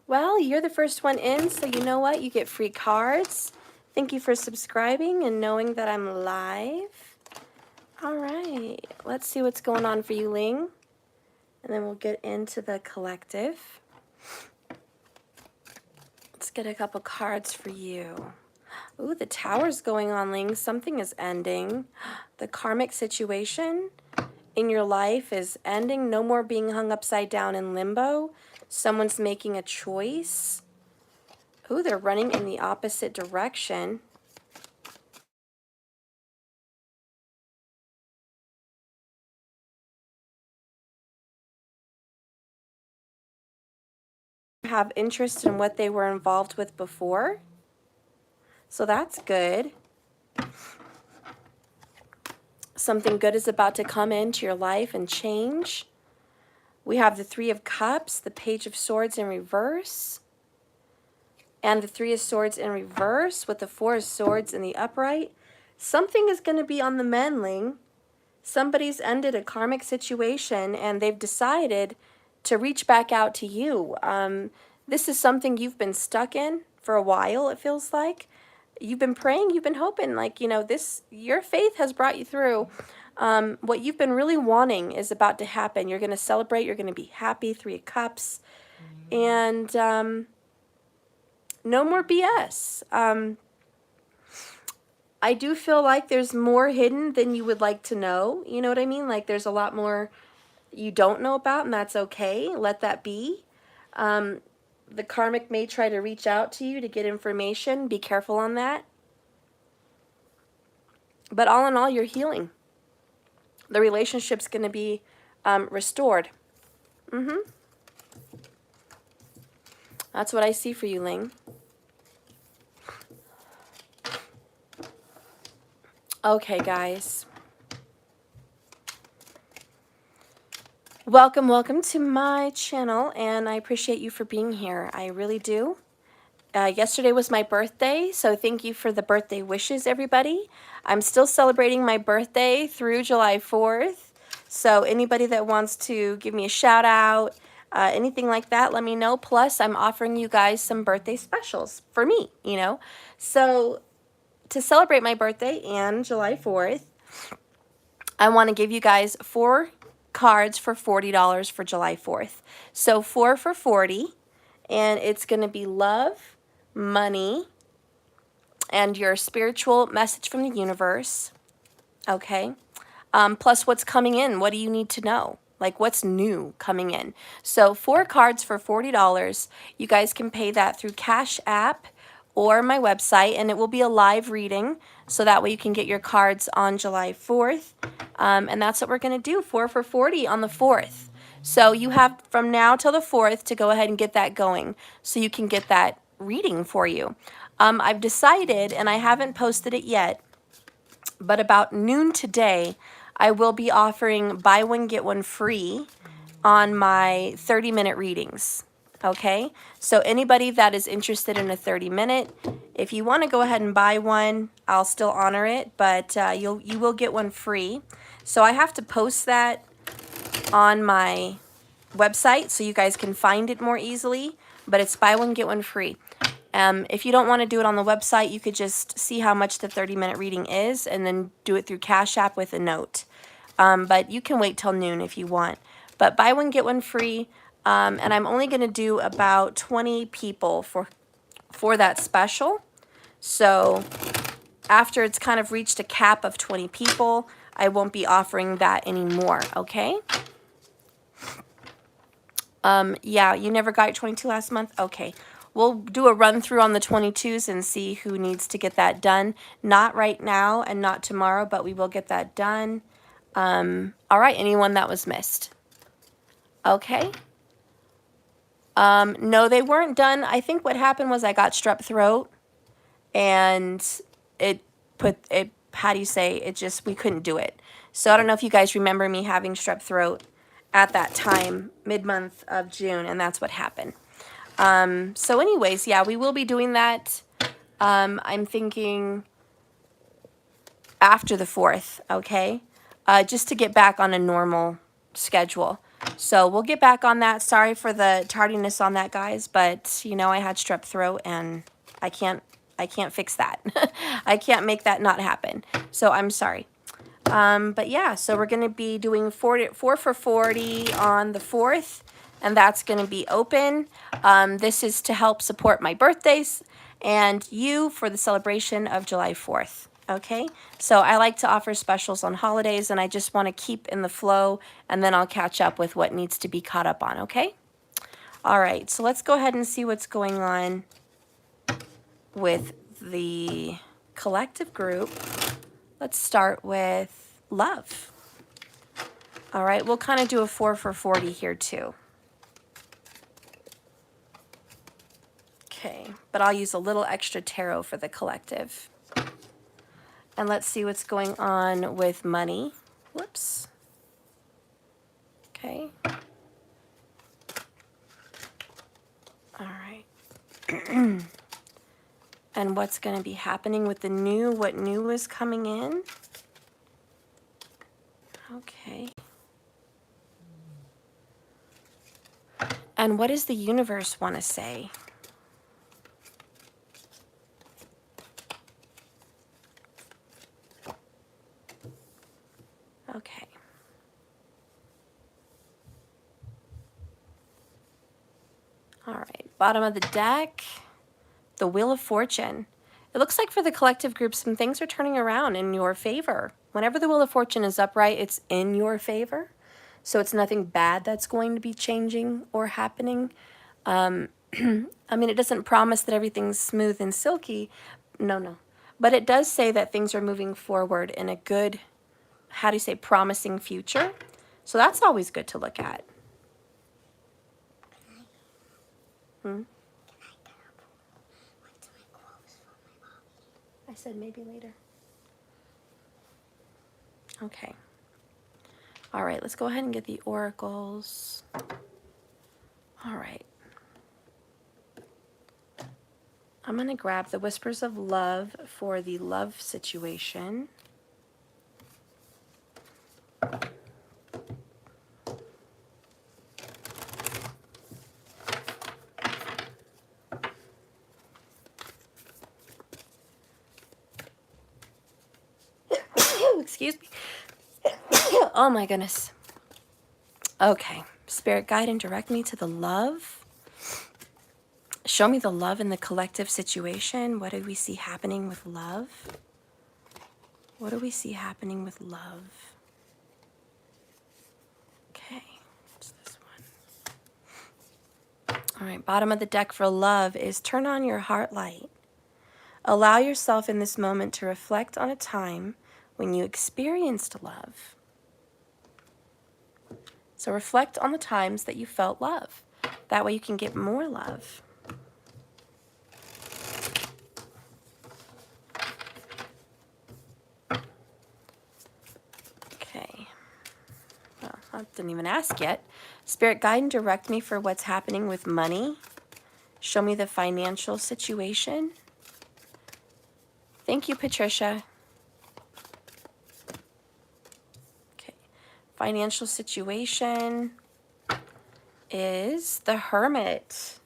Well, you're the first one in, so you know what? You get free cards. Thank you for subscribing and knowing that I'm live. All right, let's see what's going on for you, Ling. And then we'll get into the collective. Let's get a couple cards for you. Ooh, the tower's going on, Ling. Something is ending. The karmic situation in your life is ending. No more being hung upside down in limbo. Someone's making a choice. Ooh, they're running in the opposite direction. Have interest in what they were involved with before. So that's good. Something good is about to come into your life and change. We have the Three of Cups, the Page of Swords in reverse, and the Three of Swords in reverse with the Four of Swords in the upright. Something is going to be on the mend, Ling. Somebody's ended a karmic situation and they've decided to reach back out to you. This is something you've been stuck in for a while, it feels like. You've been praying, you've been hoping, like, you know, your faith has brought you through. What you've been really wanting is about to happen. You're going to celebrate, you're going to be happy, Three of Cups. And no more BS. I do feel like there's more hidden than you would like to know. You know what I mean? Like there's a lot more you don't know about, and that's okay. Let that be. The karmic may try to reach out to you to get information. Be careful on that. But all in all, you're healing. The relationship's going to be restored. That's what I see for you, Ling. Okay, guys. Welcome to my channel, and I appreciate you for being here. I really do. Yesterday was my birthday, so thank you for the birthday wishes, everybody. I'm still celebrating my birthday through July 4th, so anybody that wants to give me a shout out, anything like that, let me know. Plus, I'm offering you guys some birthday specials for me, you know. So to celebrate my birthday and July 4th, I want to give you guys 4 cards for $40 for July 4th. So 4 for $40, and it's going to be love, money, and your spiritual message from the universe. Okay. Plus what's coming in. What do you need to know? Like what's new coming in. So 4 cards for $40. You guys can pay that through Cash App or my website, and it will be a live reading, so that way you can get your cards on July 4th. And that's what we're going to do, 4 for $40 on the 4th. So you have from now till the 4th to go ahead and get that going, so you can get that reading for you. I've decided, and I haven't posted it yet, but about noon today, I will be offering buy one, get one free on my 30-minute readings. Okay, so anybody that is interested in a 30-minute, if you want to go ahead and buy one, I'll still honor it, but you will get one free. So I have to post that on my website so you guys can find it more easily, but it's buy one, get one free. If you don't want to do it on the website, you could just see how much the 30-minute reading is and then do it through Cash App with a note. But you can wait till noon if you want. But buy one, get one free. And I'm only going to do about 20 people for that special. So after it's kind of reached a cap of 20 people, I won't be offering that anymore, okay? Yeah, you never got your 22 last month? Okay. We'll do a run through on the 22s and see who needs to get that done. Not right now and not tomorrow, but we will get that done. All right, anyone that was missed? Okay. No, they weren't done. I think what happened was I got strep throat, and how do you say, we couldn't do it. So I don't know if you guys remember me having strep throat at that time, mid-month of June, and that's what happened. So anyways, yeah, we will be doing that. I'm thinking after the 4th, okay? Just to get back on a normal schedule. So we'll get back on that. Sorry for the tardiness on that, guys, but you know, I had strep throat and I can't fix that. I can't make that not happen. So I'm sorry. But yeah, so we're going to be doing 4 for 40 on the 4th, and that's going to be open. This is to help support my birthdays and you for the celebration of July 4th. Okay, so I like to offer specials on holidays, and I just want to keep in the flow, and then I'll catch up with what needs to be caught up on, okay? All right, so let's go ahead and see what's going on with the collective group. Let's start with love. All right, we'll kind of do a 4 for 40 here too. Okay, but I'll use a little extra tarot for the collective. And let's see what's going on with money. Whoops. Okay. All right. And what's going to be happening with the new, what new is coming in? Okay. And what does the universe want to say? Okay. All right, bottom of the deck, the Wheel of Fortune. It looks like for the collective group, some things are turning around in your favor. Whenever the Wheel of Fortune is upright, it's in your favor. So it's nothing bad that's going to be changing or happening. I mean, it doesn't promise that everything's smooth and silky. No. But it does say that things are moving forward in a good, how do you say, promising future. So that's always good to look at. I said maybe later. Okay. All right, let's go ahead and get the oracles. All right. I'm going to grab the Whispers of Love for the love situation. Excuse me. Oh my goodness. Okay. Spirit, guide and direct me to the love. Show me the love in the collective situation. What do we see happening with love? What do we see happening with love? Okay. What's this one? All right. Bottom of the deck for love is turn on your heart light. Allow yourself in this moment to reflect on a time when you experienced love. So reflect on the times that you felt love. That way you can get more love. Okay. Well, I didn't even ask yet. Spirit, guide and direct me for what's happening with money. Show me the financial situation. Thank you, Patricia. Financial situation is the Hermit.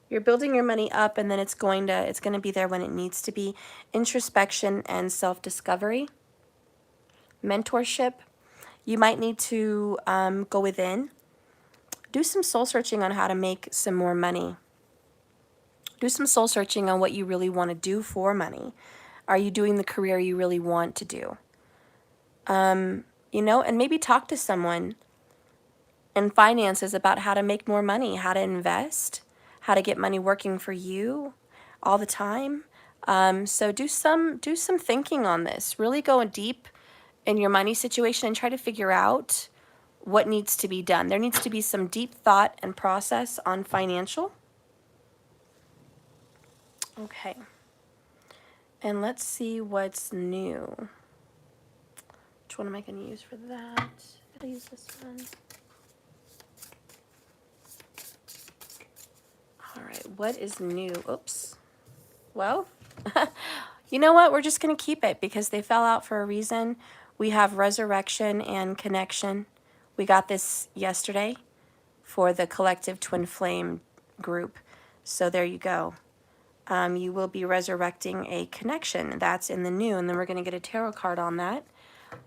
You're building your money up, and then it's going to be there when it needs to be. Introspection and self-discovery. Mentorship. You might need to go within. Do some soul searching on how to make some more money. Do some soul searching on what you really want to do for money. Are you doing the career you really want to do? You know, and maybe talk to someone in finances about how to make more money, how to invest, how to get money working for you all the time. So do some thinking on this. Really go deep in your money situation and try to figure out what needs to be done. There needs to be some deep thought and process on financial. Okay. And let's see what's new. Which one am I going to use for that? I'll use this one. All right, what is new? Oops. Well, you know what? We're just going to keep it because they fell out for a reason. We have resurrection and connection We got this yesterday for the collective twin flame group. So there you go. You will be resurrecting a connection. That's in the new, and then we're going to get a tarot card on that.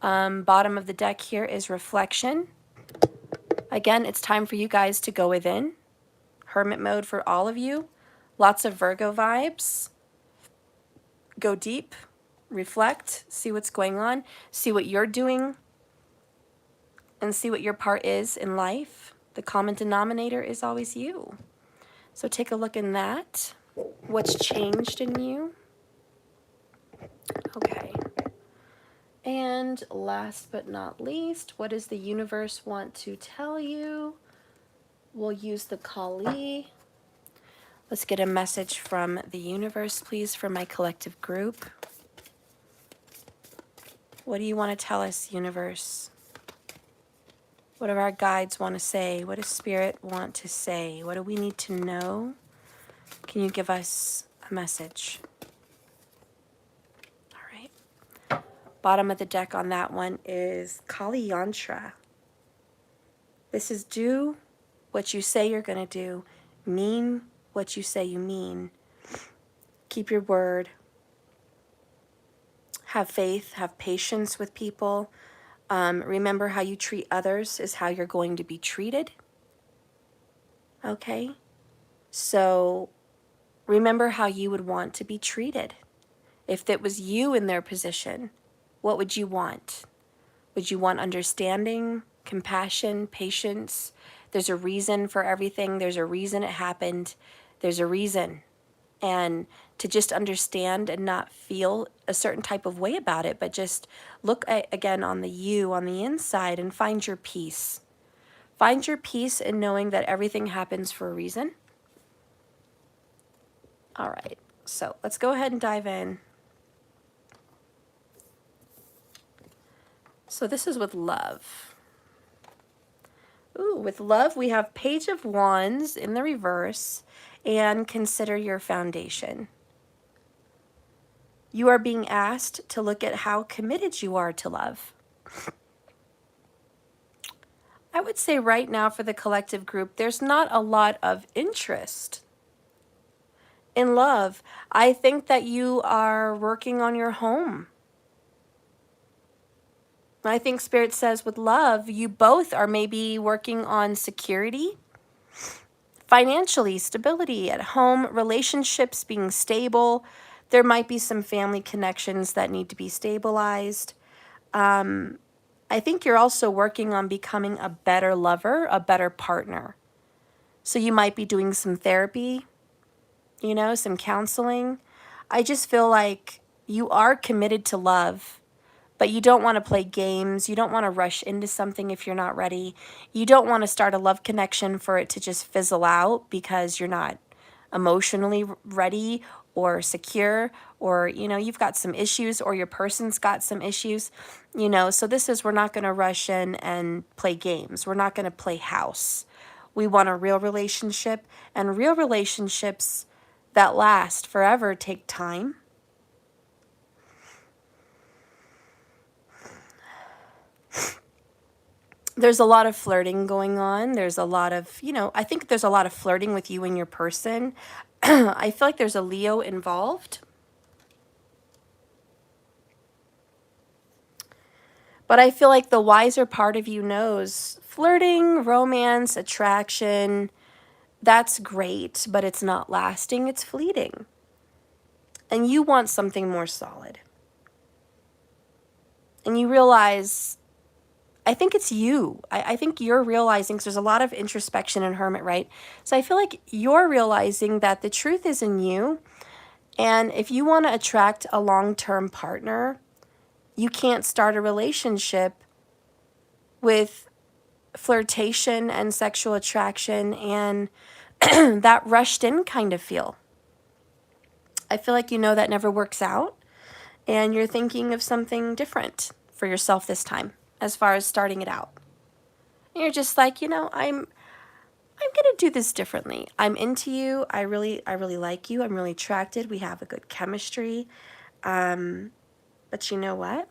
Bottom of the deck here is reflection. Again, it's time for you guys to go within. Hermit mode for all of you. Lots of Virgo vibes. Go deep, reflect, see what's going on, see what you're doing, and see what your part is in life. The common denominator is always you. So take a look in that. What's changed in you? Okay. And last but not least, what does the universe want to tell you? We'll use the Kali. Let's get a message from the universe, please, for my collective group. What do you want to tell us, universe? What do our guides want to say? What does Spirit want to say? What do we need to know? Can you give us a message? All right. Bottom of the deck on that one is Kali Yantra. This is do what you say you're going to do. Mean what you say you mean. Keep your word. Have faith. Have patience with people. Remember, how you treat others is how you're going to be treated. Okay? So remember how you would want to be treated. If it was you in their position, what would you want? Would you want understanding, compassion, patience? There's a reason for everything. There's a reason it happened. There's a reason. And to just understand and not feel a certain type of way about it, but just look at, again, on the you, on the inside, and find your peace. Find your peace in knowing that everything happens for a reason. All right, so let's go ahead and dive in. So this is with love. Ooh, with love, we have Page of Wands in the reverse, and consider your foundation. You are being asked to look at how committed you are to love. I would say right now for the collective group, there's not a lot of interest in love. I think that you are working on your home. I think Spirit says with love, you both are maybe working on security, financially, stability at home, relationships being stable. There might be some family connections that need to be stabilized. I think you're also working on becoming a better lover, a better partner. So you might be doing some therapy, you know, some counseling. I just feel like you are committed to love, but you don't want to play games. You don't want to rush into something if you're not ready. You don't want to start a love connection for it to just fizzle out because you're not emotionally ready or secure, or, you know, you've got some issues, or your person's got some issues, you know. So this is, we're not going to rush in and play games. We're not going to play house. We want a real relationship, and real relationships that last forever take time. There's a lot of flirting going on. There's a lot of, you know, I think there's a lot of flirting with you and your person. I feel like there's a Leo involved. But I feel like the wiser part of you knows flirting, romance, attraction, that's great, but it's not lasting, it's fleeting. And you want something more solid. And you realize, I think it's you. I think you're realizing, because there's a lot of introspection in Hermit, right? So I feel like you're realizing that the truth is in you. And if you want to attract a long-term partner, you can't start a relationship with flirtation and sexual attraction and that rushed in kind of feel. I feel like you know that never works out, and you're thinking of something different for yourself this time as far as starting it out. And you're just like, you know, I'm going to do this differently. I'm into you. I really like you. I'm really attracted. We have a good chemistry. But you know what?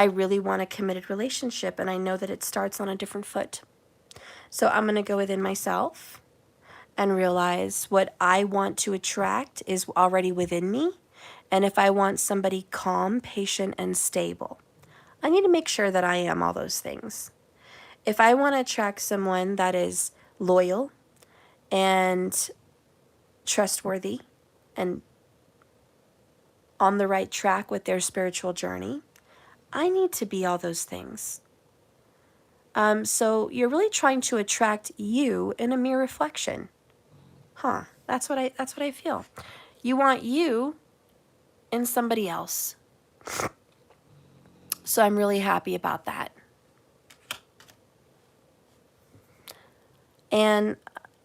I really want a committed relationship, and I know that it starts on a different foot. So I'm going to go within myself and realize what I want to attract is already within me. And if I want somebody calm, patient, and stable, I need to make sure that I am all those things. If I want to attract someone that is loyal and trustworthy and on the right track with their spiritual journey, I need to be all those things. So you're really trying to attract you in a mere reflection. That's what I feel. You want you in somebody else. So I'm really happy about that. And,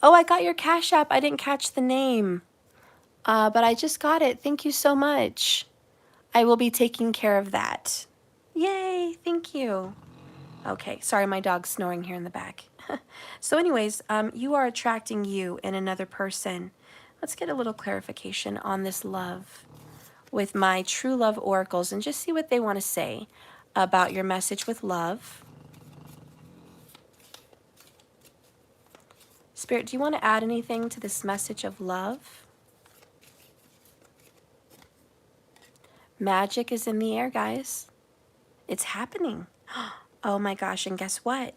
oh, I got your Cash App. I didn't catch the name. But I just got it. Thank you so much. I will be taking care of that. Yay, thank you. Okay, sorry, my dog's snoring here in the back. So anyways, you are attracting you in another person. Let's get a little clarification on this love with my true love oracles and just see what they want to say about your message with love. Spirit, do you want to add anything to this message of love? Magic is in the air, guys. It's happening. Oh my gosh, and guess what?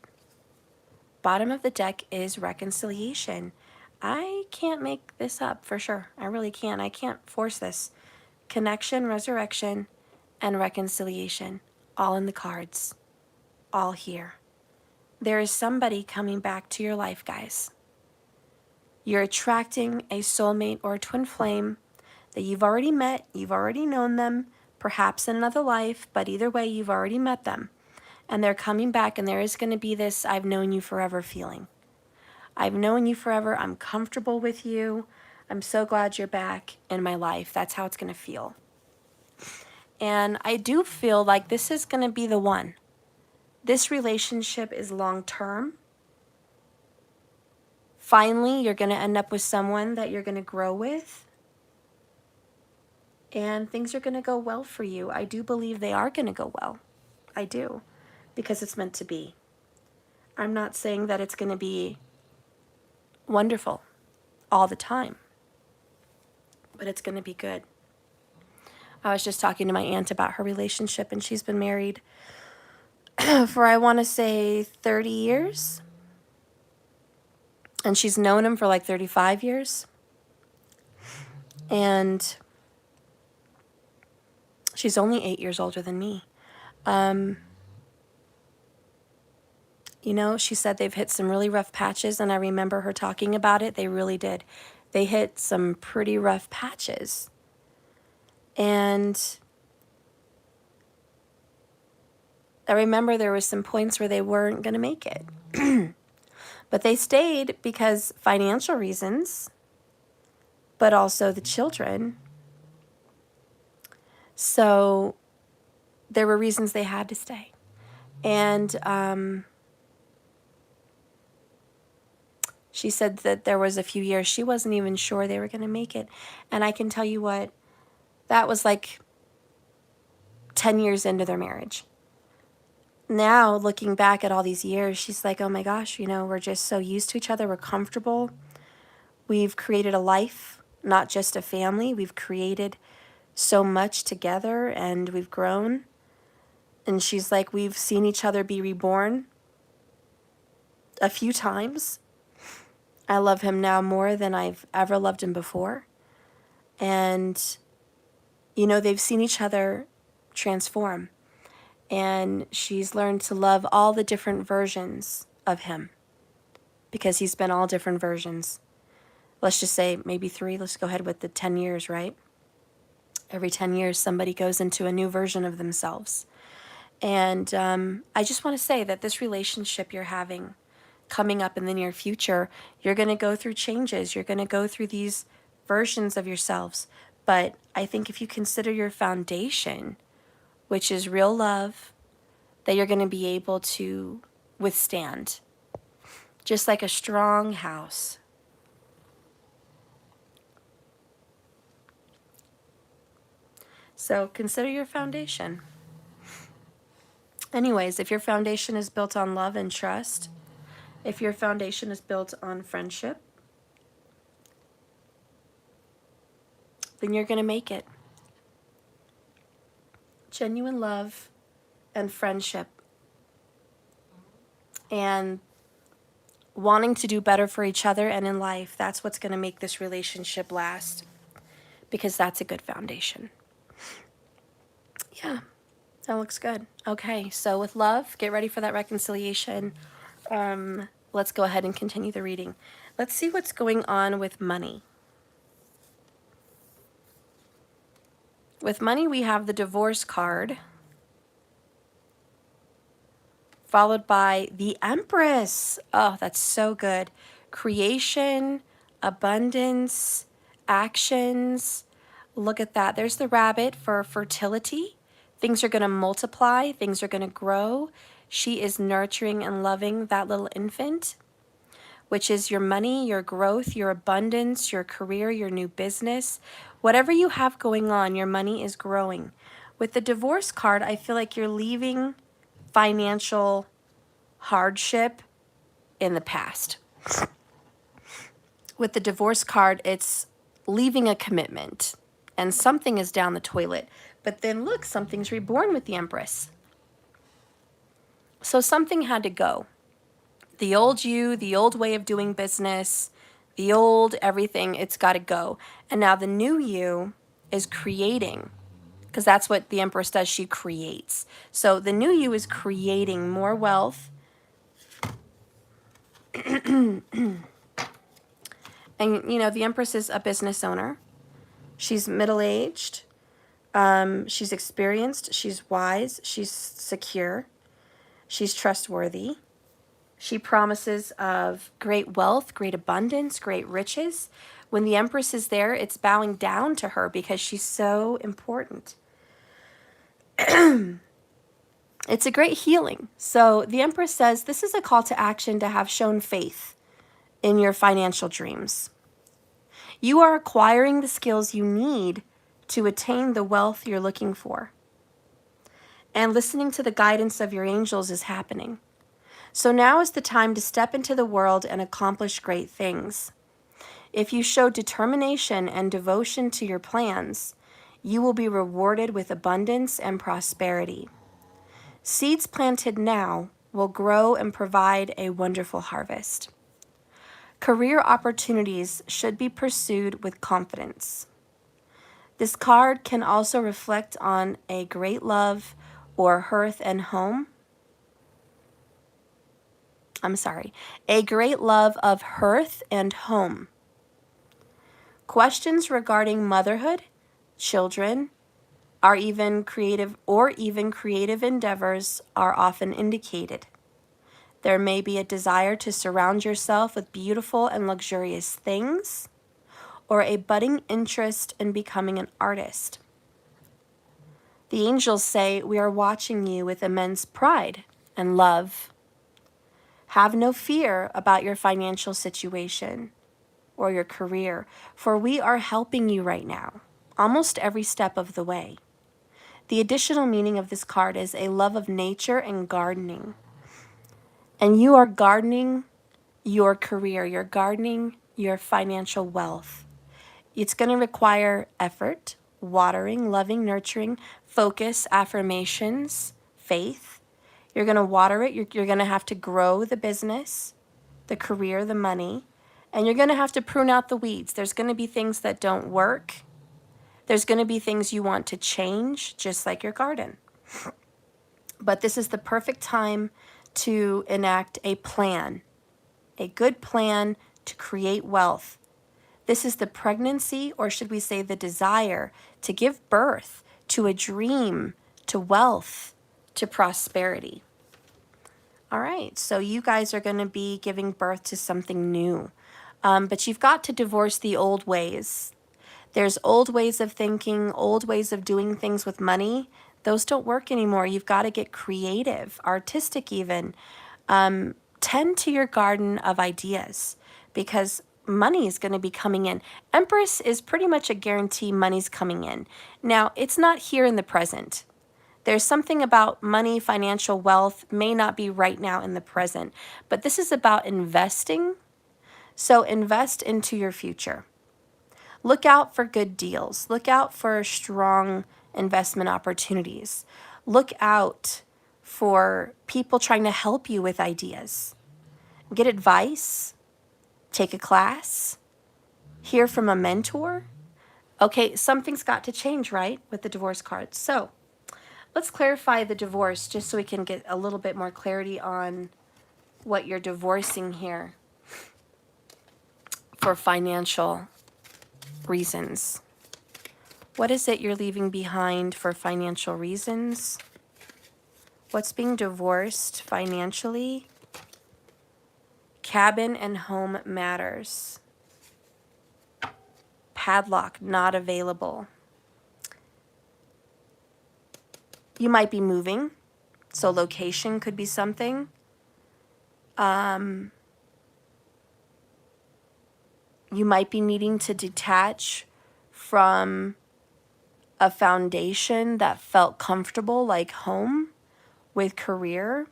Bottom of the deck is reconciliation. I can't make this up for sure. I really can't. I can't force this. Connection, resurrection, and reconciliation. All in the cards. All here. There is somebody coming back to your life, guys. You're attracting a soulmate or a twin flame that you've already met. You've already known them, perhaps in another life, but either way, you've already met them. And they're coming back, and there is going to be this I've known you forever feeling. I've known you forever. I'm comfortable with you. I'm so glad you're back in my life. That's how it's going to feel. And I do feel like this is going to be the one. This relationship is long-term. Finally, you're going to end up with someone that you're going to grow with. And things are going to go well for you. I do believe they are going to go well. I do. Because it's meant to be. I'm not saying that it's going to be wonderful all the time. But it's going to be good. I was just talking to my aunt about her relationship, and she's been married for, I want to say, 30 years. And she's known him for like 35 years. And she's only 8 years older than me. You know, she said they've hit some really rough patches, and I remember her talking about it. They really did. They hit some pretty rough patches. And I remember there was some points where they weren't going to make it. But they stayed because financial reasons, but also the children. So there were reasons they had to stay. And she said that there was a few years she wasn't even sure they were going to make it. And I can tell you what, that was like 10 years into their marriage. Now, looking back at all these years, she's like, oh my gosh, you know, we're just so used to each other. We're comfortable. We've created a life, not just a family. We've created so much together, and we've grown. And she's like, we've seen each other be reborn a few times. I love him now more than I've ever loved him before. And, you know, they've seen each other transform. And she's learned to love all the different versions of him, because he's been all different versions. Let's just say maybe 3. Let's go ahead with the 10 years, right? Every 10 years, somebody goes into a new version of themselves. And I just want to say that this relationship you're having coming up in the near future, you're going to go through changes. You're going to go through these versions of yourselves. But I think if you consider your foundation, which is real love, that you're going to be able to withstand. Just like a strong house. So consider your foundation. Anyways, if your foundation is built on love and trust, if your foundation is built on friendship, then you're going to make it. Genuine love and friendship and wanting to do better for each other and in life, that's what's going to make this relationship last, because that's a good foundation. Yeah, that looks good. Okay, so with love, get ready for that reconciliation. Let's go ahead and continue the reading. Let's see what's going on with money. With money, we have the divorce card, followed by the Empress. Oh, that's so good. Creation, abundance, actions. Look at that. There's the rabbit for fertility. Things are going to multiply. Things are going to grow. She is nurturing and loving that little infant, which is your money, your growth, your abundance, your career, your new business. Whatever you have going on, your money is growing. With the divorce card, I feel like you're leaving financial hardship in the past. With the divorce card, it's leaving a commitment and something is down the toilet. But then look, something's reborn with the Empress. So something had to go. The old you, the old way of doing business, the old everything, it's got to go. And now the new you is creating, because that's what the Empress does. She creates. So the new you is creating more wealth. And, you know, the Empress is a business owner. She's middle-aged. She's experienced. She's wise. She's secure. She's trustworthy. She promises of great wealth, great abundance, great riches. When the Empress is there, it's bowing down to her because she's so important. It's a great healing. So the Empress says this is a call to action to have shown faith in your financial dreams. You are acquiring the skills you need to attain the wealth you're looking for. And listening to the guidance of your angels is happening. So now is the time to step into the world and accomplish great things. If you show determination and devotion to your plans, you will be rewarded with abundance and prosperity. Seeds planted now will grow and provide a wonderful harvest. Career opportunities should be pursued with confidence. This card can also reflect on a great love or hearth and home. A great love of hearth and home. Questions regarding motherhood, children, or even creative endeavors are often indicated. There may be a desire to surround yourself with beautiful and luxurious things, or a budding interest in becoming an artist. The angels say, we are watching you with immense pride and love. Have no fear about your financial situation or your career, for we are helping you right now, almost every step of the way. The additional meaning of this card is a love of nature and gardening. And you are gardening your career, you're gardening your financial wealth. It's going to require effort, watering, loving, nurturing, focus, affirmations, faith. You're going to water it. You're going to have to grow the business, the career, the money, and you're going to have to prune out the weeds. There's going to be things that don't work. There's going to be things you want to change, just like your garden. But this is the perfect time to enact a plan, a good plan to create wealth. This is the pregnancy, or should we say the desire, to give birth to a dream, to wealth, to prosperity. All right, so you guys are going to be giving birth to something new. But you've got to divorce the old ways. There's old ways of thinking, old ways of doing things with money. Those don't work anymore. You've got to get creative, artistic even. Tend to your garden of ideas, because money is going to be coming in. Empress is pretty much a guarantee money's coming in. Now, it's not here in the present. There's something about money, financial wealth may not be right now in the present, but this is about investing. So invest into your future. Look out for good deals. Look out for strong investment opportunities. Look out for people trying to help you with ideas. Get advice, take a class, hear from a mentor. Okay, something's got to change, right, with the divorce card. So let's clarify the divorce just so we can get a little bit more clarity on what you're divorcing here for financial reasons. What is it you're leaving behind for financial reasons? What's being divorced financially? Cabin and home matters. Padlock not available. You might be moving, so location could be something. You might be needing to detach from a foundation that felt comfortable, like home, with career.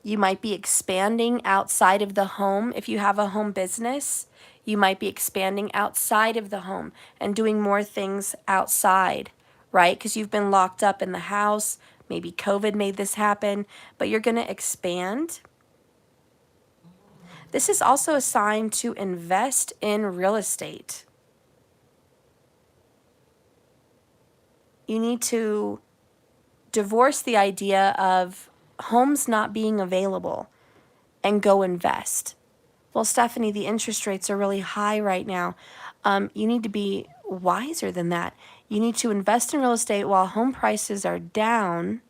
You might be expanding outside of the home. If you have a home business, you might be expanding outside of the home and doing more things outside, right? Because you've been locked up in the house. Maybe COVID made this happen, but you're going to expand. This is also a sign to invest in real estate. You need to divorce the idea of homes not being available and go invest. Well, Stephanie, the interest rates are really high right now. You need to be wiser than that. You need to invest in real estate while home prices are down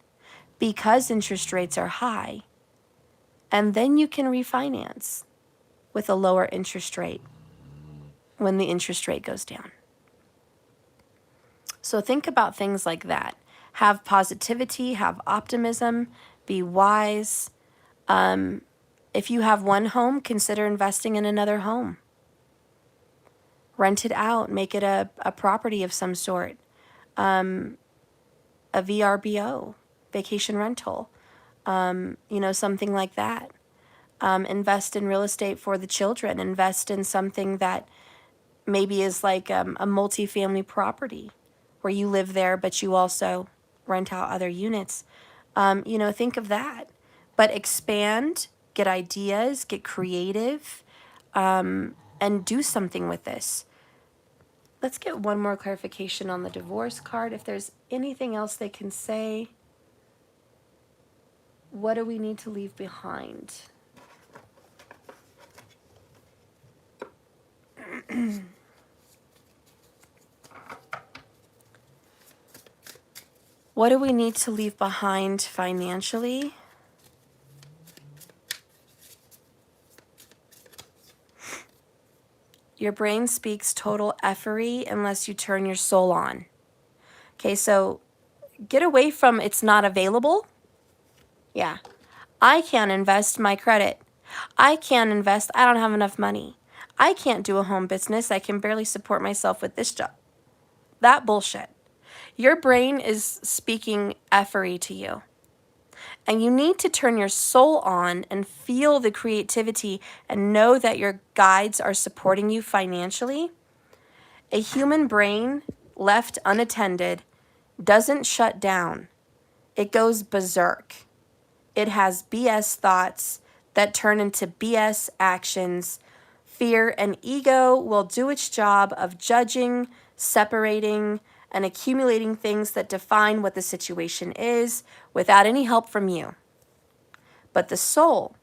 because interest rates are high. And then you can refinance with a lower interest rate when the interest rate goes down. So think about things like that. Have positivity, have optimism, be wise. If you have one home, consider investing in another home. Rent it out, make it a property of some sort. A VRBO, vacation rental, something like that. Invest in real estate for the children. Invest in something that maybe is like a multifamily property where you live there, but you also rent out other units. Think of that. But expand, get ideas, get creative, and do something with this. Let's get one more clarification on the divorce card. If there's anything else they can say, what do we need to leave behind? What do we need to leave behind financially? Your brain speaks total effery unless you turn your soul on. Okay, so get away from it's not available. Yeah. I can't invest my credit. I can't invest. I don't have enough money. I can't do a home business. I can barely support myself with this job. That bullshit. Your brain is speaking effery to you. And you need to turn your soul on and feel the creativity and know that your guides are supporting you financially. A human brain left unattended doesn't shut down. It goes berserk. It has BS thoughts that turn into BS actions. Fear and ego will do its job of judging, separating, and accumulating things that define what the situation is without any help from you. But the soul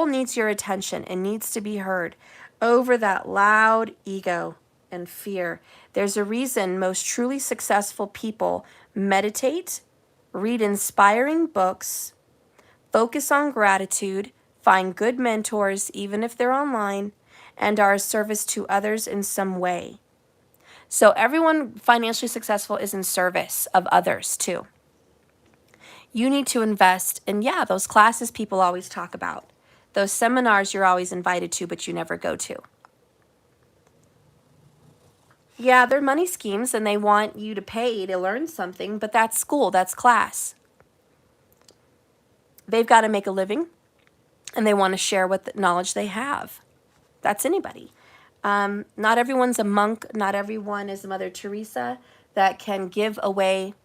needs your attention and needs to be heard over that loud ego and fear. There's a reason most truly successful people meditate, read inspiring books, focus on gratitude, find good mentors, even if they're online, and are of service to others in some way. So everyone financially successful is in service of others too. You need to invest in, those classes people always talk about. Those seminars you're always invited to, but you never go to. Yeah, they're money schemes and they want you to pay to learn something, but that's school, that's class. They've got to make a living and they want to share what the knowledge they have. That's anybody. Not everyone's a monk. Not everyone is Mother Teresa that can give away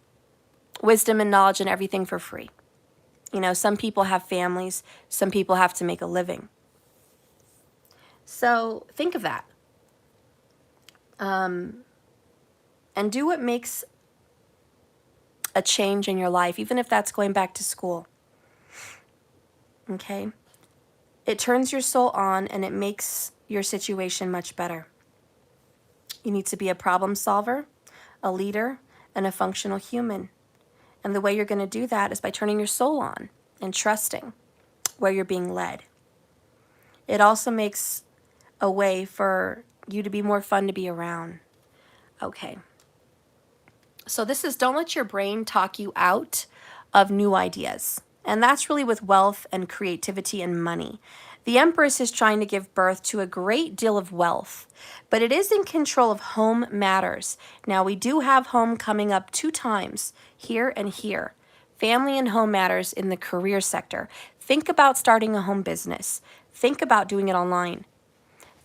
wisdom and knowledge and everything for free. You know, some people have families. Some people have to make a living. So think of that. And do what makes a change in your life, even if that's going back to school. Okay? It turns your soul on and it makes your situation much better. You need to be a problem solver, a leader, and a functional human. And the way you're going to do that is by turning your soul on and trusting where you're being led. It also makes a way for you to be more fun to be around. Okay. So this is don't let your brain talk you out of new ideas. And that's really with wealth and creativity and money. The Empress is trying to give birth to a great deal of wealth, but it is in control of home matters. Now, we do have home coming up 2 times, here and here. Family and home matters in the career sector. Think about starting a home business. Think about doing it online.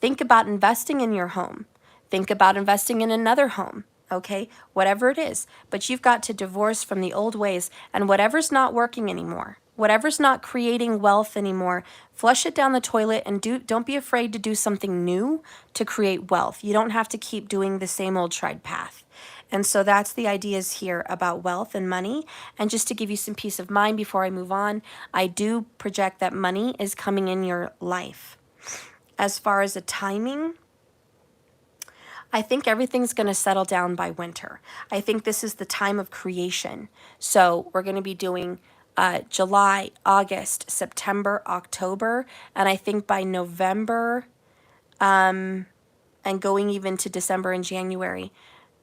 Think about investing in your home. Think about investing in another home. Okay, whatever it is, but you've got to divorce from the old ways, and whatever's not working anymore, whatever's not creating wealth anymore, flush it down the toilet and don't be afraid to do something new to create wealth. You don't have to keep doing the same old tried path. And so that's the ideas here about wealth and money. And just to give you some peace of mind before I move on, I do project that money is coming in your life. As far as the timing, I think everything's going to settle down by winter. I think this is the time of creation. So we're going to be doing July, August, September, October, and I think by November and going even to December and January,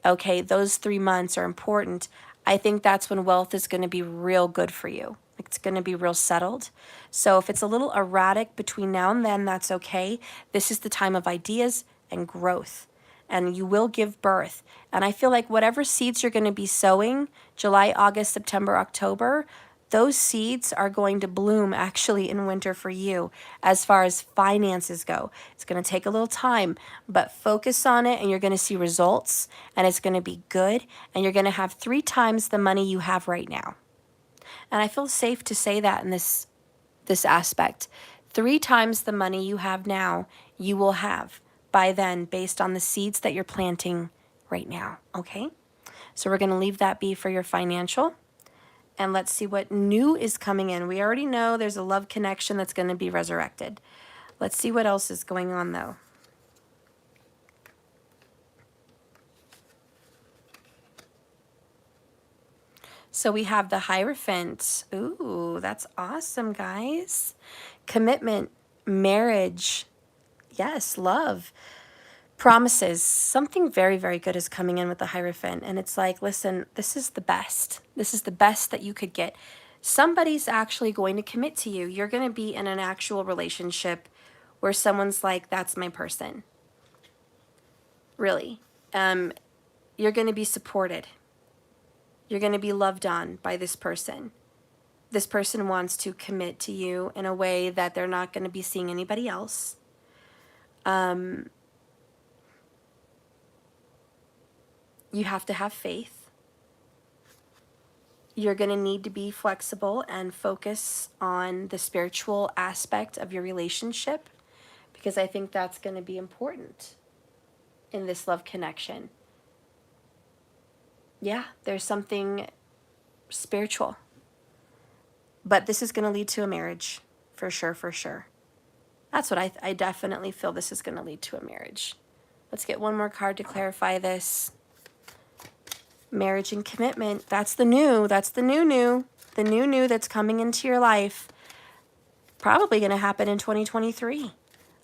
okay, those 3 months are important. I think that's when wealth is going to be real good for you. It's going to be real settled. So if it's a little erratic between now and then, that's okay. This is the time of ideas and growth. And you will give birth. And I feel like whatever seeds you're going to be sowing, July, August, September, October, those seeds are going to bloom actually in winter for you as far as finances go. It's going to take a little time, but focus on it and you're going to see results and it's going to be good and you're going to have 3 times the money you have right now. And I feel safe to say that in this aspect. 3 times the money you have now, you will have by then based on the seeds that you're planting right now, okay? So we're going to leave that be for your financial. And let's see what new is coming in. We already know there's a love connection that's going to be resurrected. Let's see what else is going on, though. So we have the Hierophant. Ooh, that's awesome, guys. Commitment, marriage, yes, love, promises. Something very, very good is coming in with the Hierophant. And it's like, listen, this is the best. This is the best that you could get. Somebody's actually going to commit to you. You're going to be in an actual relationship where someone's like, that's my person. Really. You're going to be supported. You're going to be loved on by this person. This person wants to commit to you in a way that they're not going to be seeing anybody else. You have to have faith. You're going to need to be flexible and focus on the spiritual aspect of your relationship because I think that's going to be important in this love connection. Yeah, there's something spiritual. But this is going to lead to a marriage, for sure, for sure. That's what I definitely feel this is going to lead to a marriage. Let's get one more card to clarify this. Marriage and commitment. That's the new. That's the new. The new that's coming into your life. Probably going to happen in 2023.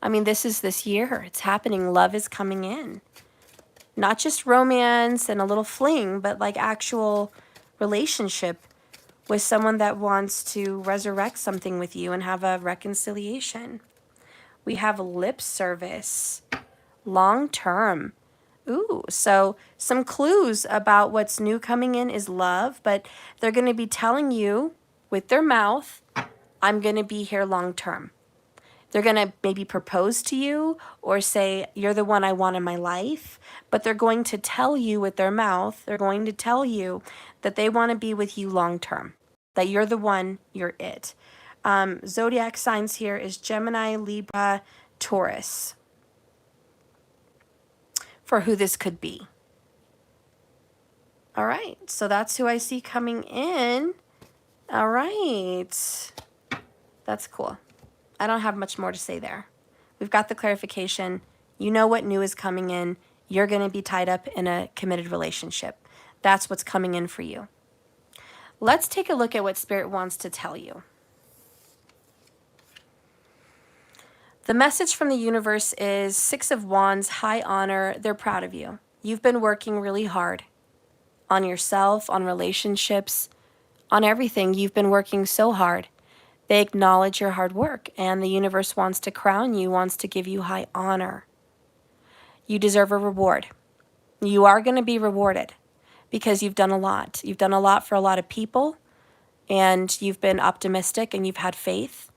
I mean, this is this year. It's happening. Love is coming in. Not just romance and a little fling, but like actual relationship with someone that wants to resurrect something with you and have a reconciliation. We have lip service, long term. Ooh, so some clues about what's new coming in is love, but they're going to be telling you with their mouth, I'm going to be here long term. They're going to maybe propose to you or say, you're the one I want in my life, but they're going to tell you with their mouth, they're going to tell you that they want to be with you long term, that you're the one, you're it. Zodiac signs here is Gemini, Libra, Taurus for who this could be. All right, so that's who I see coming in. All right, that's cool. I don't have much more to say there. We've got the clarification. You know what new is coming in. You're going to be tied up in a committed relationship. That's what's coming in for you. Let's take a look at what Spirit wants to tell you. The message from the universe is Six of Wands, high honor. They're proud of you. You've been working really hard on yourself, on relationships, on everything. You've been working so hard. They acknowledge your hard work, and the universe wants to crown you, wants to give you high honor. You deserve a reward. You are going to be rewarded because you've done a lot. You've done a lot for a lot of people, and you've been optimistic and you've had faith,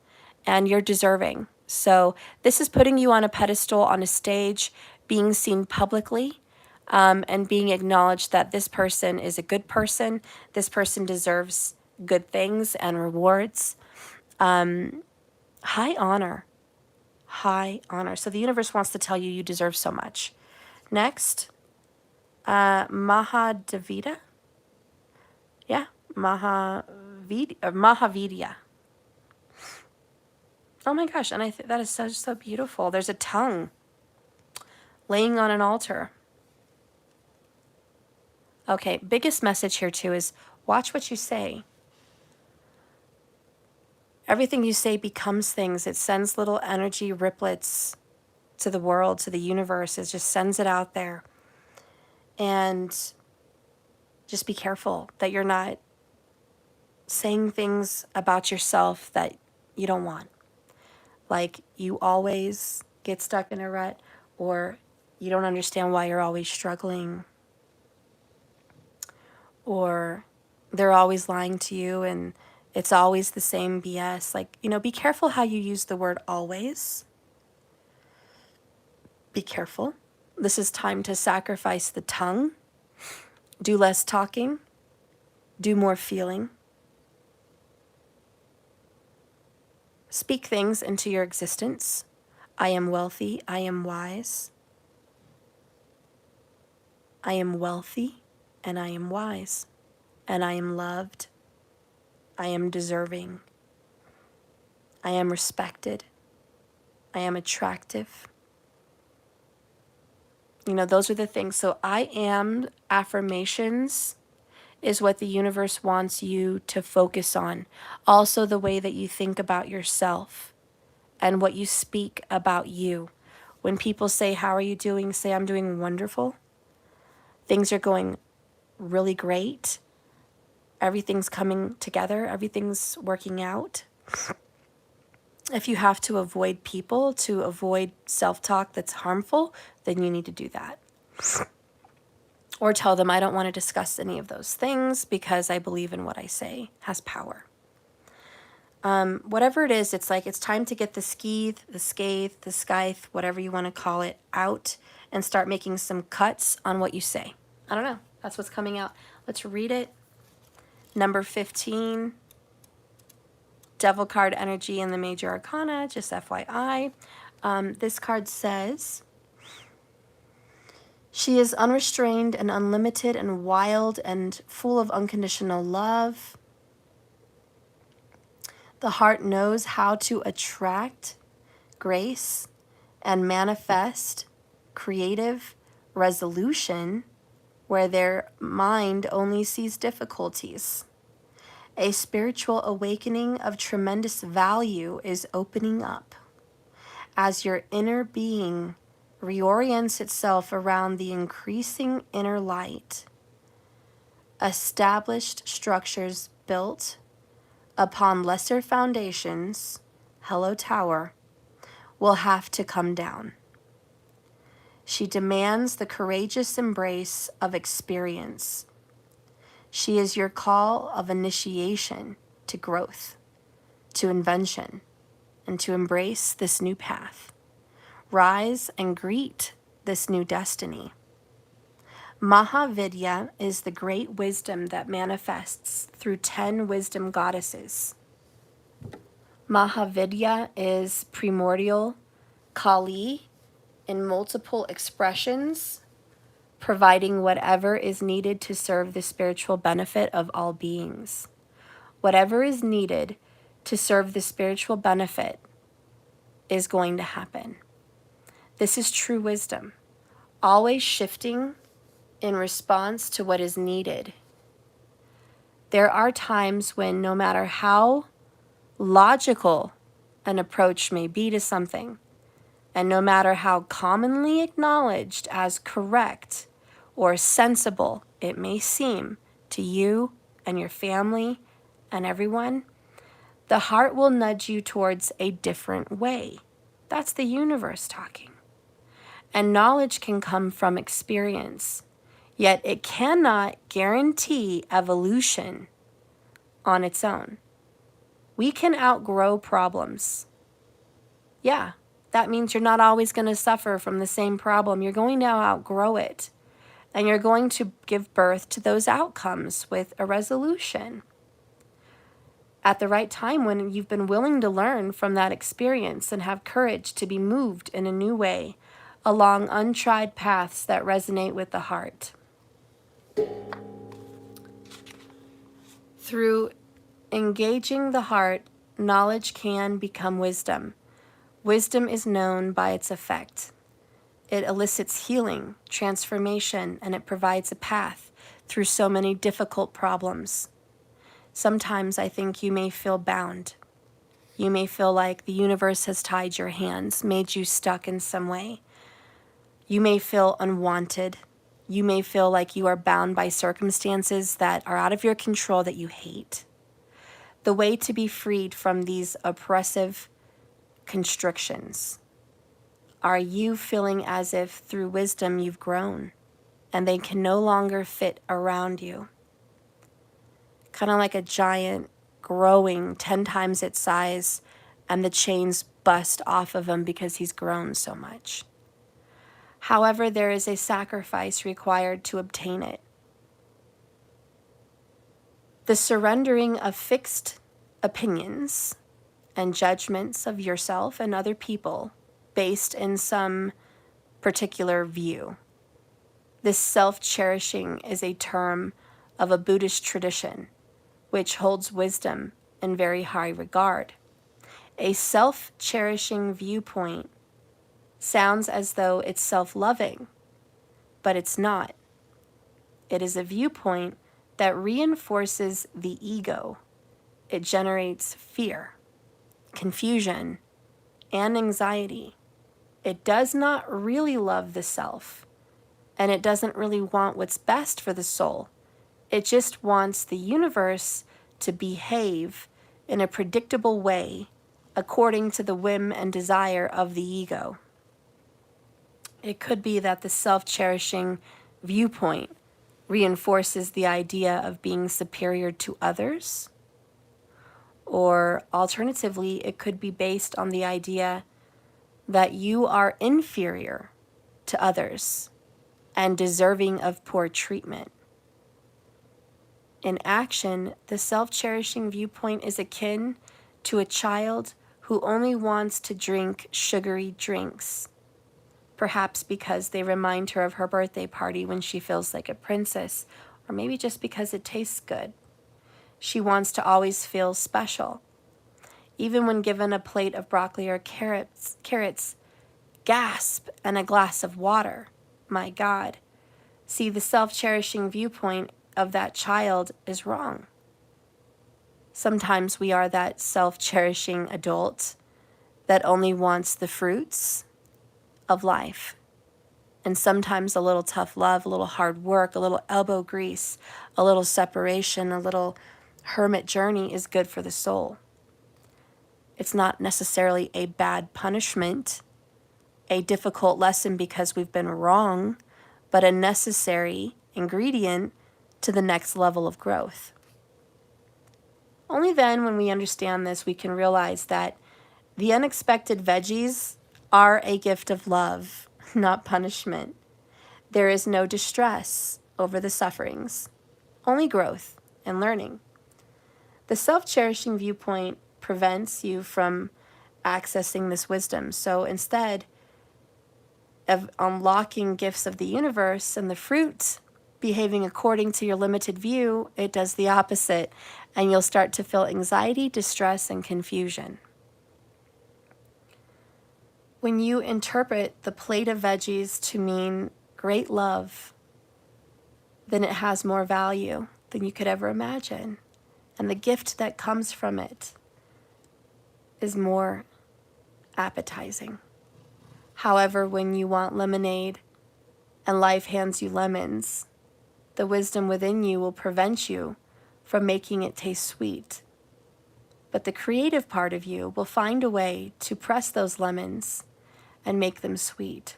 and you're deserving. So this is putting you on a pedestal, on a stage, being seen publicly, and being acknowledged that this person is a good person. This person deserves good things and rewards. High honor. High honor. So the universe wants to tell you you deserve so much. Next, Mahadevita. Yeah, Mahavidya. Oh my gosh, and that is so beautiful. There's a tongue laying on an altar. Okay, biggest message here too is watch what you say. Everything you say becomes things. It sends little energy riplets to the world, to the universe. It just sends it out there. And just be careful that you're not saying things about yourself that you don't want. Like you always get stuck in a rut, or you don't understand why you're always struggling, or they're always lying to you and it's always the same BS. Like, be careful how you use the word always. Be careful. This is time to sacrifice the tongue. Do less talking. Do more feeling. Speak things into your existence. I am wealthy. I am wise. I am wealthy and I am wise. And I am loved. I am deserving. I am respected. I am attractive. Those are the things. So I am affirmations is what the universe wants you to focus on. Also the way that you think about yourself and what you speak about you. When people say, how are you doing? Say, I'm doing wonderful. Things are going really great. Everything's coming together. Everything's working out. If you have to avoid people, to avoid self-talk that's harmful, then you need to do that. Or tell them, I don't want to discuss any of those things because I believe in what I say has power. Whatever it is, it's like it's time to get the skeeth, the scathe, the scythe, whatever you want to call it, out and start making some cuts on what you say. I don't know. That's what's coming out. Let's read it. Number 15. Devil card energy in the major arcana, just FYI. This card says, she is unrestrained and unlimited and wild and full of unconditional love. The heart knows how to attract grace and manifest creative resolution where their mind only sees difficulties. A spiritual awakening of tremendous value is opening up as your inner being reorients itself around the increasing inner light. Established structures built upon lesser foundations, hello tower, will have to come down. She demands the courageous embrace of experience. She is your call of initiation to growth, to invention, and to embrace this new path. Rise and greet this new destiny. Mahavidya is the great wisdom that manifests through 10 wisdom goddesses. Mahavidya is primordial, Kali in multiple expressions, providing whatever is needed to serve the spiritual benefit of all beings. Whatever is needed to serve the spiritual benefit is going to happen. This is true wisdom, always shifting in response to what is needed. There are times when no matter how logical an approach may be to something, and no matter how commonly acknowledged as correct or sensible it may seem to you and your family and everyone, the heart will nudge you towards a different way. That's the universe talking. And knowledge can come from experience, yet it cannot guarantee evolution on its own. We can outgrow problems. Yeah, that means you're not always going to suffer from the same problem. You're going to outgrow it, and you're going to give birth to those outcomes with a resolution. At the right time, when you've been willing to learn from that experience and have courage to be moved in a new way along untried paths that resonate with the heart. Through engaging the heart, knowledge can become wisdom. Wisdom is known by its effect. It elicits healing, transformation, and it provides a path through so many difficult problems. Sometimes I think you may feel bound. You may feel like the universe has tied your hands, made you stuck in some way. You may feel unwanted. You may feel like you are bound by circumstances that are out of your control that you hate. The way to be freed from these oppressive constrictions. Are you feeling as if through wisdom you've grown and they can no longer fit around you? Kind of like a giant growing 10 times its size and the chains bust off of him because he's grown so much. However, there is a sacrifice required to obtain it. The surrendering of fixed opinions and judgments of yourself and other people based in some particular view. This self-cherishing is a term of a Buddhist tradition, which holds wisdom in very high regard. A self-cherishing viewpoint sounds as though it's self-loving, but it's not. It is a viewpoint that reinforces the ego. It generates fear, confusion, and anxiety. It does not really love the self, and it doesn't really want what's best for the soul. It just wants the universe to behave in a predictable way according to the whim and desire of the ego. It could be that the self-cherishing viewpoint reinforces the idea of being superior to others, or alternatively, it could be based on the idea that you are inferior to others and deserving of poor treatment. In action, the self-cherishing viewpoint is akin to a child who only wants to drink sugary drinks, perhaps because they remind her of her birthday party when she feels like a princess, or maybe just because it tastes good. She wants to always feel special. Even when given a plate of broccoli or carrots, gasp, and a glass of water. My God. See, the self-cherishing viewpoint of that child is wrong. Sometimes we are that self-cherishing adult that only wants the fruits of life. And sometimes a little tough love, a little hard work, a little elbow grease, a little separation, a little hermit journey is good for the soul. It's not necessarily a bad punishment a difficult lesson because we've been wrong, but a necessary ingredient to the next level of growth. Only then, when we understand this, we can realize that the unexpected veggies are a gift of love, not punishment. There is no distress over the sufferings, only growth and learning. The self-cherishing viewpoint prevents you from accessing this wisdom. So instead of unlocking gifts of the universe and the fruit behaving according to your limited view, it does the opposite, and you'll start to feel anxiety, distress, and confusion. When you interpret the plate of veggies to mean great love, then it has more value than you could ever imagine. And the gift that comes from it is more appetizing. However, when you want lemonade and life hands you lemons, the wisdom within you will prevent you from making it taste sweet. But the creative part of you will find a way to press those lemons and make them sweet.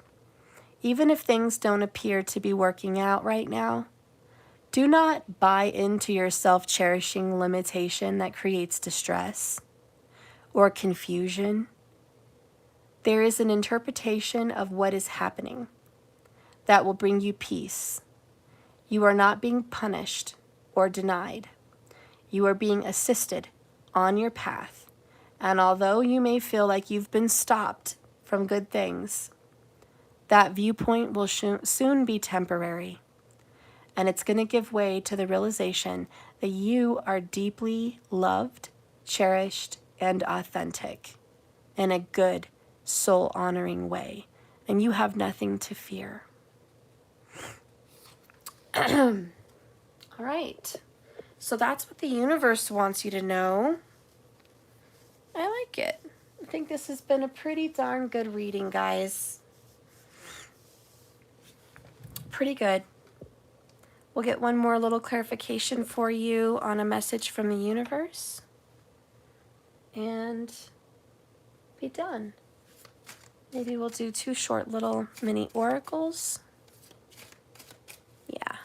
Even if things don't appear to be working out right now, do not buy into your self-cherishing limitation that creates distress or confusion. There is an interpretation of what is happening that will bring you peace. You are not being punished or denied. You are being assisted on your path. And although you may feel like you've been stopped from good things, that viewpoint will soon be temporary. And it's going to give way to the realization that you are deeply loved, cherished, and authentic in a good, soul-honoring way. And you have nothing to fear. All right. So that's what the universe wants you to know. I like it. I think this has been a pretty darn good reading, guys. Pretty good. We'll get one more little clarification for you on a message from the universe. And be done. Maybe we'll do 2 short little mini oracles. Yeah.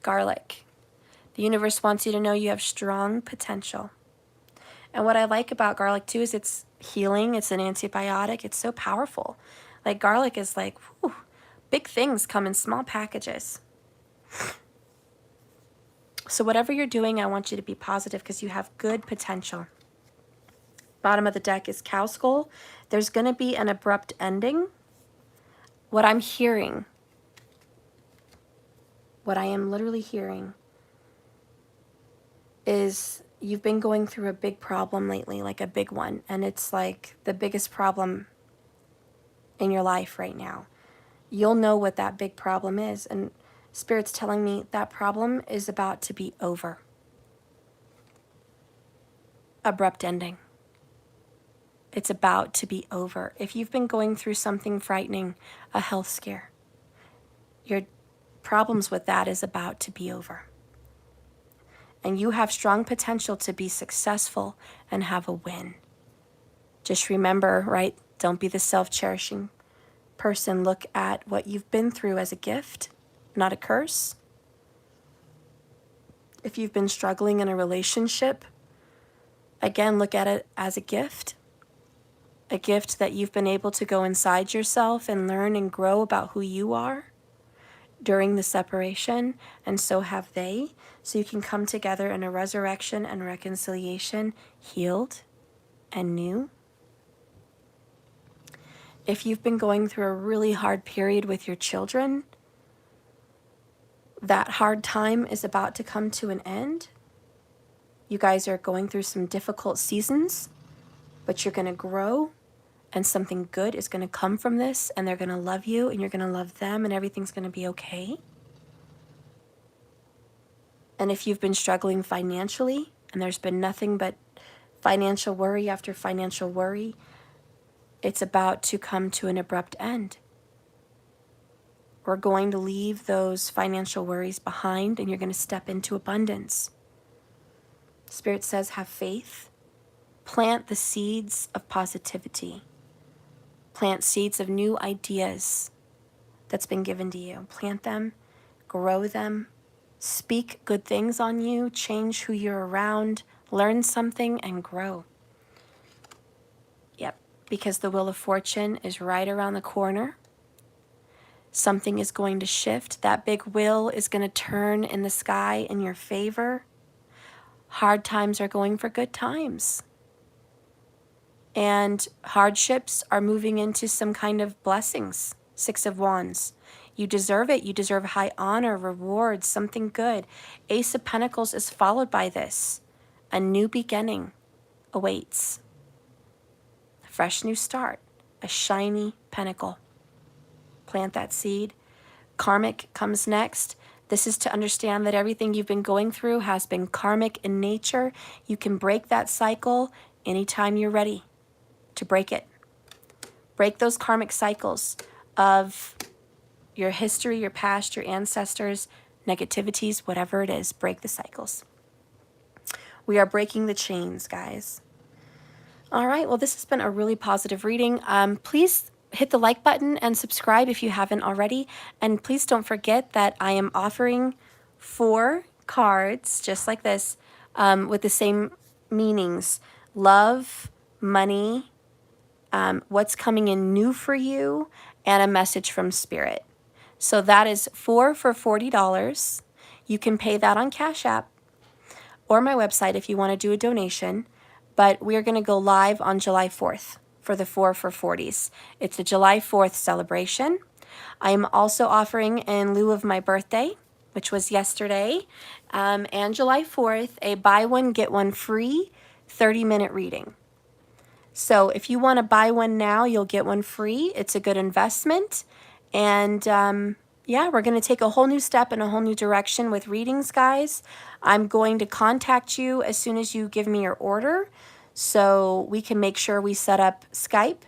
Garlic. The universe wants you to know you have strong potential. And what I like about garlic too is it's healing, it's an antibiotic, it's so powerful. Like garlic is like, whew, big things come in small packages. So whatever you're doing, I want you to be positive because you have good potential. Bottom of the deck is cow skull. There's going to be an abrupt ending. What I'm hearing, what I am literally hearing is you've been going through a big problem lately, like a big one. And it's like the biggest problem in your life right now. You'll know what that big problem is. And Spirit's telling me that problem is about to be over. Abrupt ending. It's about to be over. If you've been going through something frightening, a health scare, your problems with that is about to be over. And you have strong potential to be successful and have a win. Just remember, right? Don't be the self-cherishing person. Look at what you've been through as a gift, not a curse. If you've been struggling in a relationship, again, look at it as a gift that you've been able to go inside yourself and learn and grow about who you are during the separation, and so have they. So you can come together in a resurrection and reconciliation, healed and new. If you've been going through a really hard period with your children, that hard time is about to come to an end. You guys are going through some difficult seasons, but you're going to grow, and something good is going to come from this, and they're going to love you, and you're going to love them, and everything's going to be okay. And if you've been struggling financially, and there's been nothing but financial worry after financial worry, it's about to come to an abrupt end. We're going to leave those financial worries behind, and you're going to step into abundance. Spirit says, have faith, Plant the seeds of positivity. Plant seeds of new ideas that's been given to you. Plant them, grow them, speak good things on you, change who you're around, learn something, and grow. Yep, because the Wheel of Fortune is right around the corner. Something is going to shift. That big wheel is going to turn in the sky in your favor. Hard times are going for good times. And hardships are moving into some kind of blessings. 6 of Wands. You deserve it. You deserve high honor, rewards, something good. Ace of Pentacles is followed by this. A new beginning awaits. A fresh new start. A shiny pentacle. Plant that seed. Karmic comes next. This is to understand that everything you've been going through has been karmic in nature. You can break that cycle anytime you're ready to break it. Break those karmic cycles of your history, your past, your ancestors, negativities, whatever it is. Break the cycles. We are breaking the chains, guys. All right, well, this has been a really positive reading. Please hit the like button and subscribe if you haven't already. And please don't forget that I am offering 4 cards, just like this, with the same meanings. Love, money, what's coming in new for you, and a message from Spirit. So that is 4 for $40. You can pay that on Cash App or my website if you want to do a donation. But we are going to go live on July 4th for the 4 for 40s. It's a July 4th celebration. I am also offering, in lieu of my birthday, which was yesterday, and July 4th, a buy one, get one free 30-minute reading. So if you want to buy one now, you'll get one free. It's a good investment. And yeah, we're going to take a whole new step in a whole new direction with readings, guys. I'm going to contact you as soon as you give me your order so we can make sure we set up Skype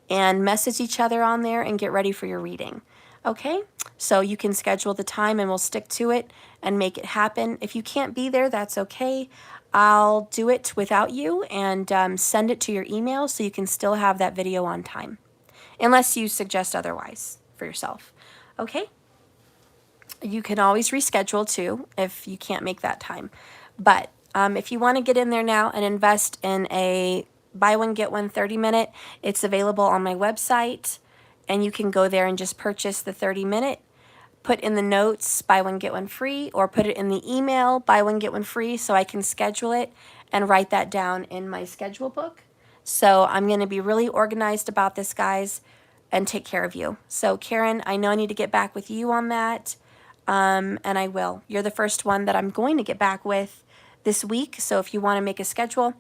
and message each other on there and get ready for your reading. Okay? So you can schedule the time and we'll stick to it and make it happen. If you can't be there, that's okay. I'll do it without you and send it to your email so you can still have that video on time, unless you suggest otherwise for yourself. Okay? You can always reschedule too if you can't make that time. But if you want to get in there now and invest in a buy one, get one 30-minute, it's available on my website. And you can go there and just purchase the 30-minute. Put in the notes, buy one, get one free, or put it in the email, buy one, get one free, so I can schedule it and write that down in my schedule book. So I'm going to be really organized about this, guys, and take care of you. So Karen, I know I need to get back with you on that, and I will. You're the first one that I'm going to get back with this week, so if you want to make a schedule,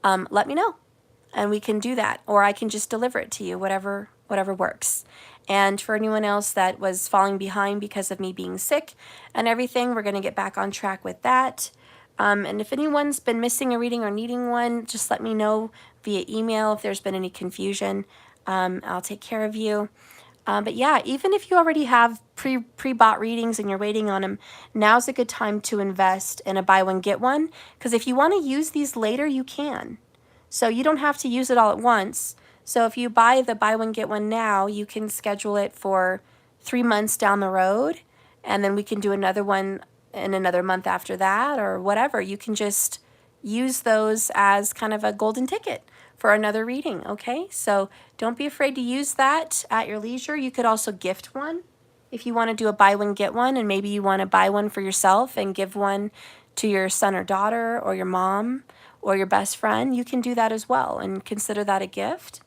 let me know, and we can do that, or I can just deliver it to you, whatever works. And for anyone else that was falling behind because of me being sick and everything, we're going to get back on track with that. And if anyone's been missing a reading or needing one, just let me know via email if there's been any confusion. I'll take care of you. But yeah, even if you already have pre-bought readings and you're waiting on them, now's a good time to invest in a buy one, get one. Because if you want to use these later, you can. So you don't have to use it all at once. So if you buy the buy one, get one now, you can schedule it for 3 months down the road, and then we can do another one in another month after that, or whatever. You can just use those as kind of a golden ticket for another reading, okay? So don't be afraid to use that at your leisure. You could also gift one if you want to do a buy one, get one, and maybe you want to buy one for yourself and give one to your son or daughter or your mom or your best friend. You can do that as well and consider that a gift.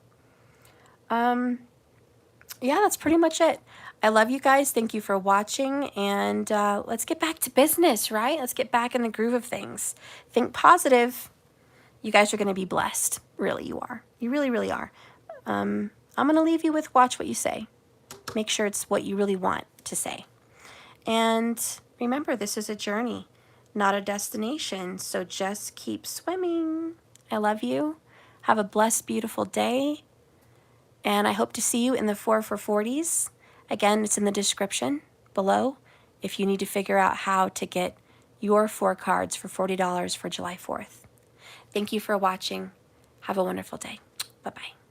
Yeah, that's pretty much it. I love you guys. Thank you for watching, and let's get back to business, right? Let's get back in the groove of things. Think positive. You guys are going to be blessed. Really, you are. You really, really are. I'm going to leave you with watch what you say. Make sure it's what you really want to say. And remember, this is a journey, not a destination. So just keep swimming. I love you. Have a blessed, beautiful day. And I hope to see you in the 4 for 40s. Again, it's in the description below if you need to figure out how to get your 4 cards for $40 for July 4th. Thank you for watching. Have a wonderful day. Bye-bye.